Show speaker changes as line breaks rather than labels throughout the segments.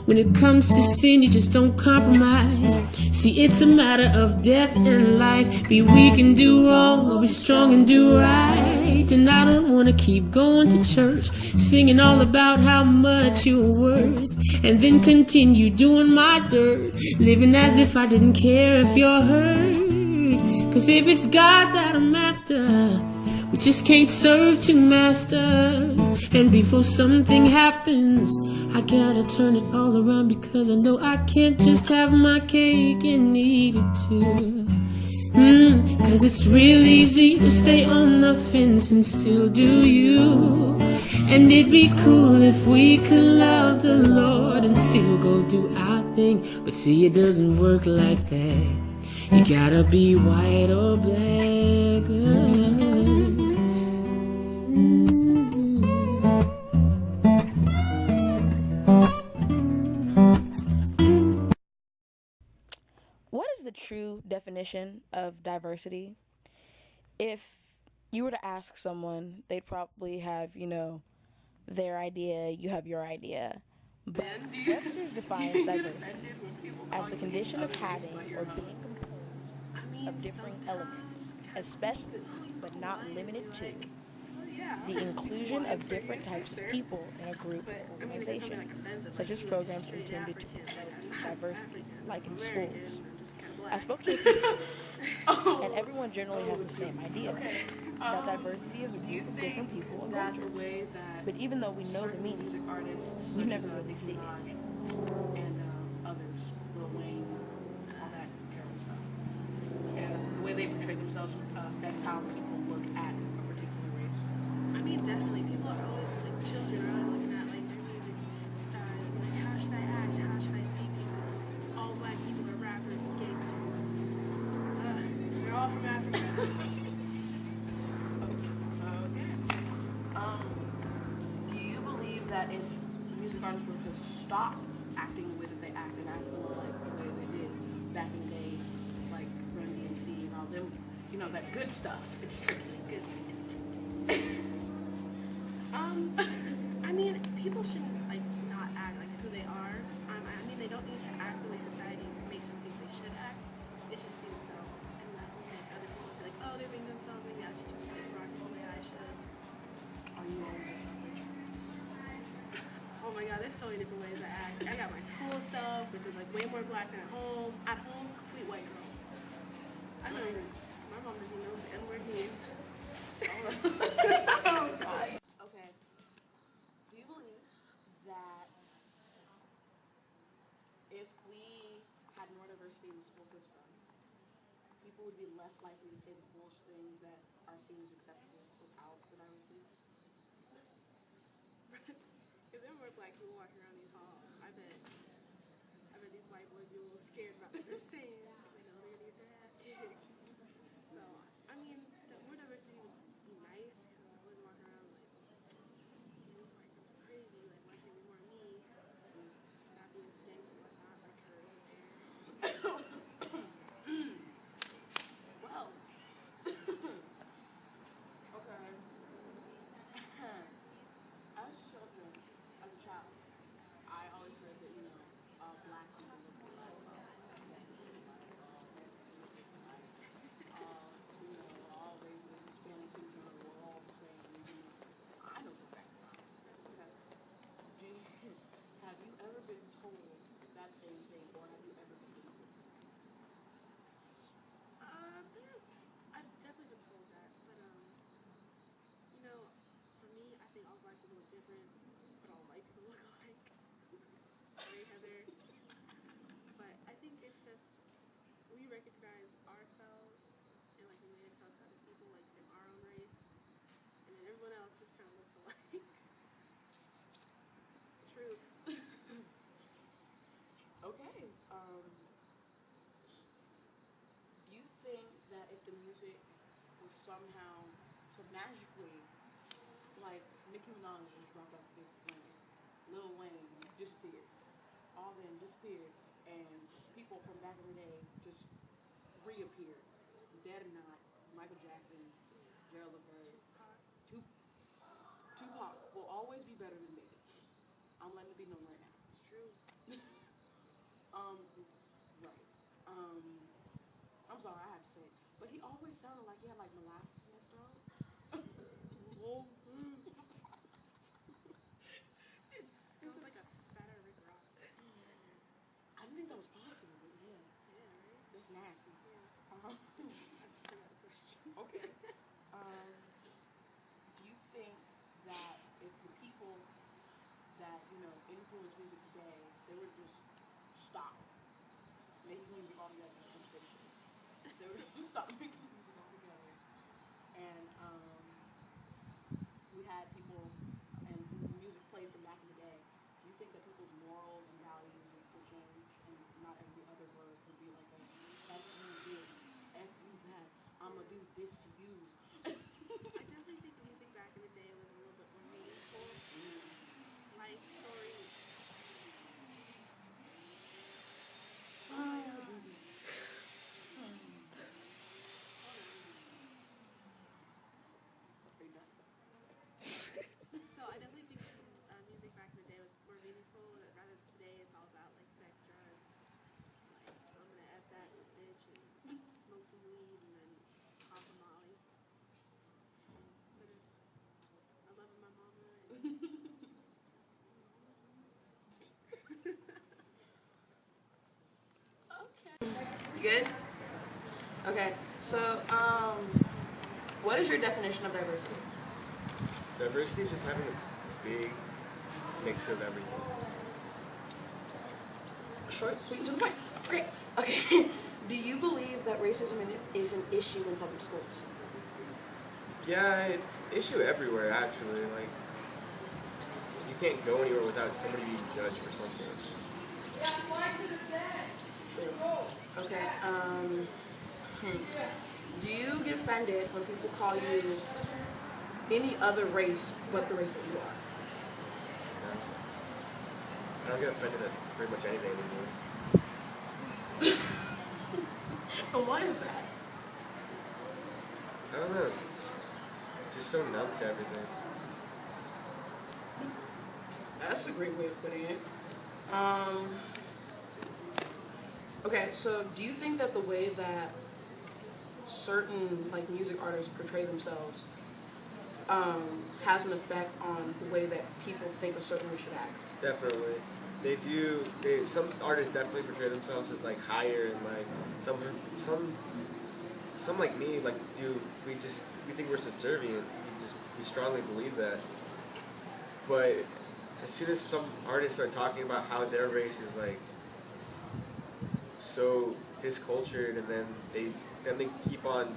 When it comes to sin, you just don't compromise. See, it's a matter of death and life. Be weak and do wrong, or be strong and do right. And I don't want to keep going to church, singing all about how much you're worth, and then continue doing my dirt, living as if I didn't care if you're hurt. 'Cause if it's God that I'm after, we just can't serve two masters. And before something happens, I gotta turn it all around, because I know I can't just have my cake and eat it too. 'Cause it's real easy to stay on the fence and still do you. And it'd be cool if we could love the Lord and still go do our thing. But see, it doesn't work like that. You gotta be white or black.
What is the true definition of diversity? If you were to ask someone, they'd probably have, their idea, you have your idea. But Webster's defines diversity as the condition of having or being composed of differing elements, especially, but not limited to, the inclusion of different types of people in a group or organization, such as programs intended to promote diversity, like in schools. I spoke to a few people, and everyone generally has the same idea, that diversity is a group of different people and cultures. But even though we know the meaning, we never really see it.
And others, Lil Wayne, all that terrible stuff. And the way they portray themselves affects how people look at a particular race.
I mean, definitely, people are always, children are always looking at, their music styles, how should I act, how should I see people? All black people are rappers and gangsters. They're all from Africa.
Do you believe that if music artists were to stop acting the way that they act and act more like the way they did back in the day, like Run DMC and all them, that good stuff, it's strictly good for you?
I mean, people shouldn't, not act like who they are. They don't need to act the way society makes them think they should act. They should just be themselves and let other people say, oh, they're being themselves, maybe I should just rock the way I should.
Are you always yourself?
Oh my god, there's so many different ways I act. I got my school self, which is way more black than at home. At home, complete white girl. I know my mom doesn't know what the N-word means.
Oh god. Okay. Do you believe that if we had more diversity in the school system, people would be less likely to say the foolish things that are seen as acceptable without the diversity?
If there were more black people walking around these halls, I bet these white boys would be a little scared about what they're saying. They know they're gonna get their ass kicked. So, the more diversity would be nice, because I was walking around these white girls are crazy, why can't we more me? Not being skanks and whatnot, her in there.
Well, okay. As a child, I always heard that, black people look like, all races, Hispanics in general, were all the same. I know for a fact. Okay. Have you ever been told that same thing, or have you ever been told?
I've definitely been told that, but, for me, I think all black people look different, but all white people look alike. Sorry, Heather. But I think it's just, we recognize ourselves and, relate ourselves to other people, in our own race, and then everyone else just kind of looks alike. It's the truth.
Okay. Do you think that if the music was somehow to magically, Nicki Minaj just broke up this woman, Lil Wayne disappeared, all of them disappeared, and people from back in the day just reappeared, dead or not, Michael Jackson, Gerald Levert, Tupac will always be better than Biggie. I'm letting it be known right now.
It's true.
sorry, I have to say it. But he always sounded like he had like molasses in his throat.
Sounds like a fatter Rick Ross.
I didn't think that was possible, but yeah,
Yeah, right?
that's nasty.
Yeah.
Uh-huh.
I forgot the question.
Okay. Do you think that if the people that, influence music today, they would just stop making music altogether, which they should. They would just stop making music altogether. And we had people and music played from back in the day. Do you think that people's morals and values would change, and not every other word would be like a F you this, F you that, I'ma do this to you?
I definitely think music back in the day was a little bit more meaningful. Life stories. Oh my god. So I definitely think music back in the day was more meaningful. Rather today, it's all about like sex, drugs. Like I'm gonna F that bitch and smoke some weed and then pop a Molly. Instead of I loving my mama and
You good? Okay. So, what is your definition of diversity?
Diversity is just having a big mix of everything.
Short, sweet, and to the point. Great. Okay. Do you believe that racism is an issue in public schools?
Yeah, it's an issue everywhere actually. Like, you can't go anywhere without somebody being judged for something.
True. Okay. Do you get offended when people call you any other race but the race that you are?
Yeah. I don't get offended at pretty much anything anymore.
And why is that?
I don't know. Just so numb to everything.
That's a great way of putting it. Okay, so do you think that the way that certain like music artists portray themselves has an effect on the way that people think a certain way should act?
Definitely. They do. Some artists definitely portray themselves as like higher, and like some like me like we think we're subservient. We strongly believe that. But as soon as some artists start talking about how their race is like so discultured, and then they keep on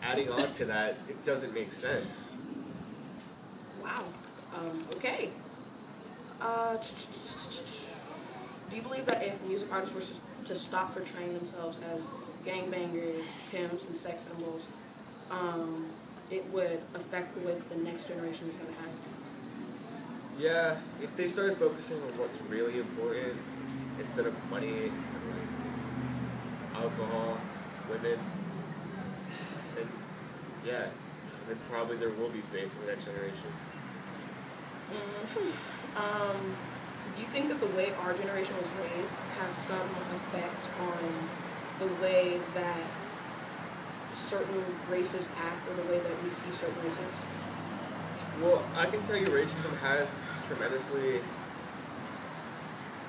adding on to that, it doesn't make sense.
Wow. Okay. Do you believe that if music artists were to stop portraying themselves as gangbangers, pimps, and sex symbols, it would affect the way that the next generation is going to act?
Yeah, if they started focusing on what's really important instead of money and like alcohol, women, then yeah, then probably there will be faith for the next generation.
Do you think that the way our generation was raised has some effect on the way that certain races act or the way that we see certain races?
Well, I can tell you racism has tremendously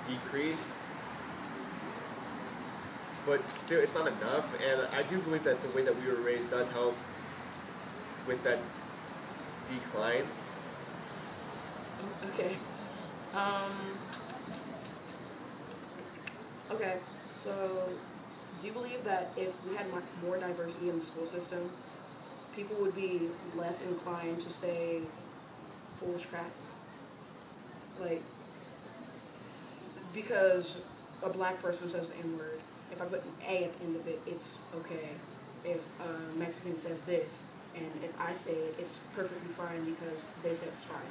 decreased, but still it's not enough, and I do believe that the way that we were raised does help with that decline.
Okay. Okay, so do you believe that if we had more diversity in the school system, people would be less inclined to say foolish crap? Like, because a black person says the N-word, if I put an A at the end of it, it's okay. If a Mexican says this, and if I say it, it's perfectly fine because they said it's fine.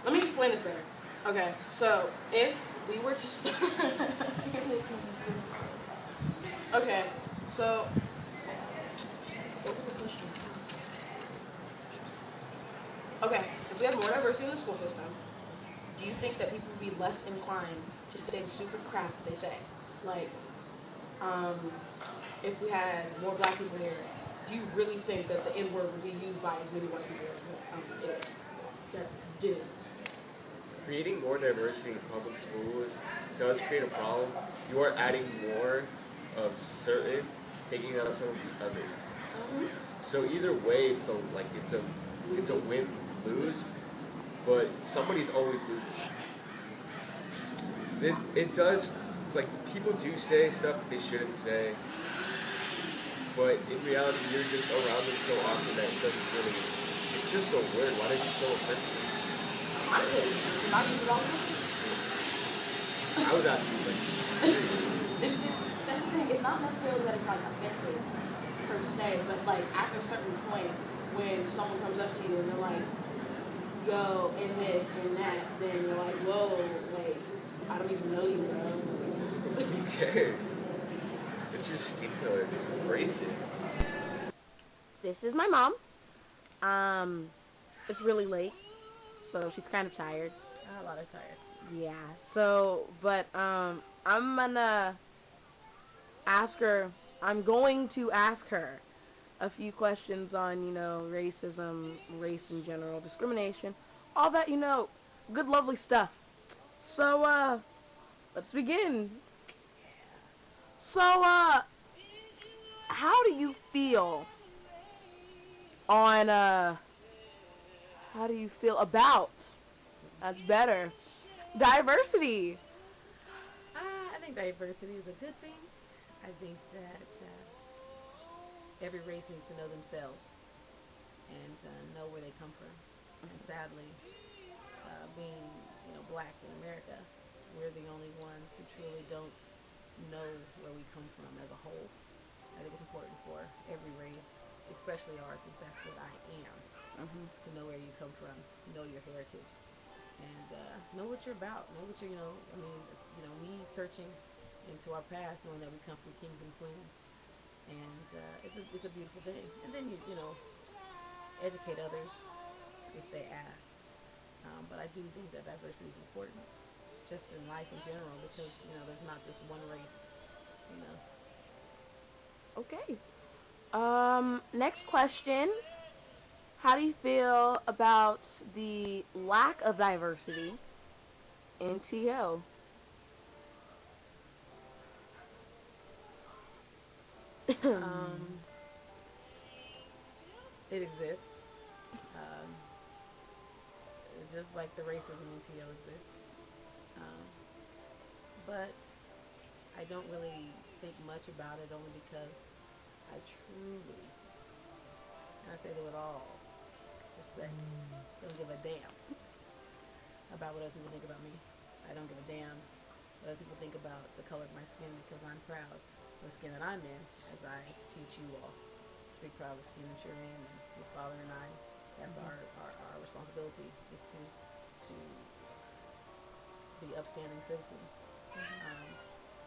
Let me explain this better. Okay, so if we were to okay, so what was the question? Okay, if we had more diversity in the school system, do you think that people would be less inclined to say the stupid crap that they say? Like,
if we had more black people here, do you really think that the N word would be used by as many white people as that did it?
Creating more diversity in public schools does create a problem. You are adding more of certain, taking out some of the others. So either way, it's a win lose, but somebody's always losing. It does, like, people do say stuff that they shouldn't say, but in reality, you're just around them so often that it doesn't really. It's just a word. Why is it so offensive? I was asking you, like,
That's the thing. It's not necessarily that it's like offensive per se, but like after a certain point, when someone comes up to you and they're like, "Yo," and this and that, then you're like, "Whoa, like I don't even know you, bro."
who cares? It's your skin color. Embrace it.
This is my mom. It's really late, so she's kind of tired.
A lot of tired.
Yeah. So, but I'm gonna ask her. I'm going to ask her a few questions on, racism, race in general, discrimination, all that, good, lovely stuff. So, let's begin. So, how do you feel on, how do you feel about, that's better, diversity?
I think diversity is a good thing. I think that every race needs to know themselves and know where they come from. And sadly, being black in America, we're the only ones who truly don't know where we come from as a whole. I think it's important for every race, especially ours, since that's what I am, to know where you come from, know your heritage, and know what you're about, know what you're, me searching into our past, knowing that we come from kings and queens, and it's a beautiful thing. And then you educate others if they ask. But I do think that diversity is important, just in life in general, because there's not just one race.
Okay. Next question. How do you feel about the lack of diversity in TO?
It exists. Just like the racism in TO exists. But I don't really think much about it, only because I truly, and I say that with all respect, don't give a damn about what other people think about me. I don't give a damn what other people think about the color of my skin, because I'm proud of the skin that I'm in, as I teach you all to be proud of the skin that you're in. And your father and I, that's our responsibility, is to be upstanding citizens,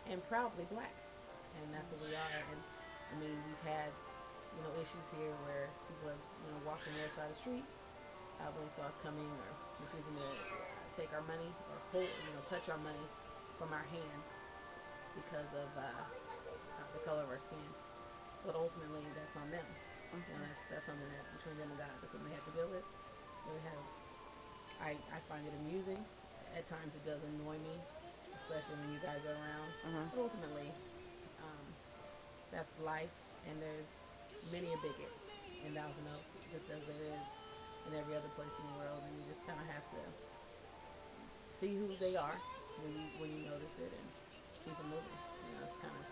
and proudly black, and that's what we are. And I mean, we've had issues here where people have walked on the other side of the street when they saw us coming, or refusing to take our money or touch our money from our hands because of the color of our skin. But ultimately, that's on them. That's something that between them and God, that's something they have to deal with. I find it amusing. At times it does annoy me, especially when you guys are around. But ultimately, that's life, and there's many a bigot in Thousand Oaks, just as there is in every other place in the world, and you just kind of have to see who they are when you notice it, and keep it moving. It's kind of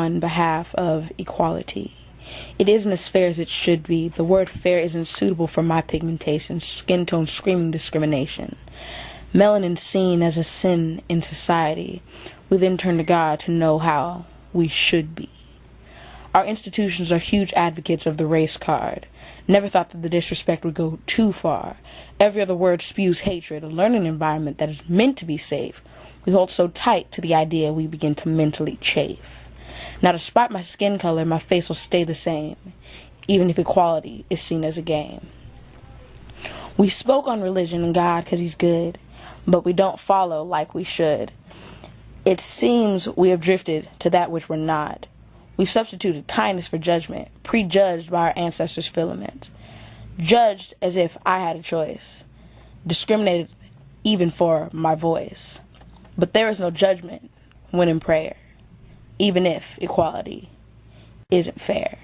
on behalf of equality. It isn't as fair as it should be. The word fair isn't suitable for my pigmentation, skin tone screaming discrimination. Melanin seen as a sin in society. We then turn to God to know how we should be. Our institutions are huge advocates of the race card. Never thought that the disrespect would go too far. Every other word spews hatred, a learning environment that is meant to be safe. We hold so tight to the idea we begin to mentally chafe. Now, despite my skin color, my face will stay the same, even if equality is seen as a game. We spoke on religion and God because he's good, but we don't follow like we should. It seems we have drifted to that which we're not. We've substituted kindness for judgment, prejudged by our ancestors' filaments, judged as if I had a choice, discriminated even for my voice. But there is no judgment when in prayer, even if equality isn't fair.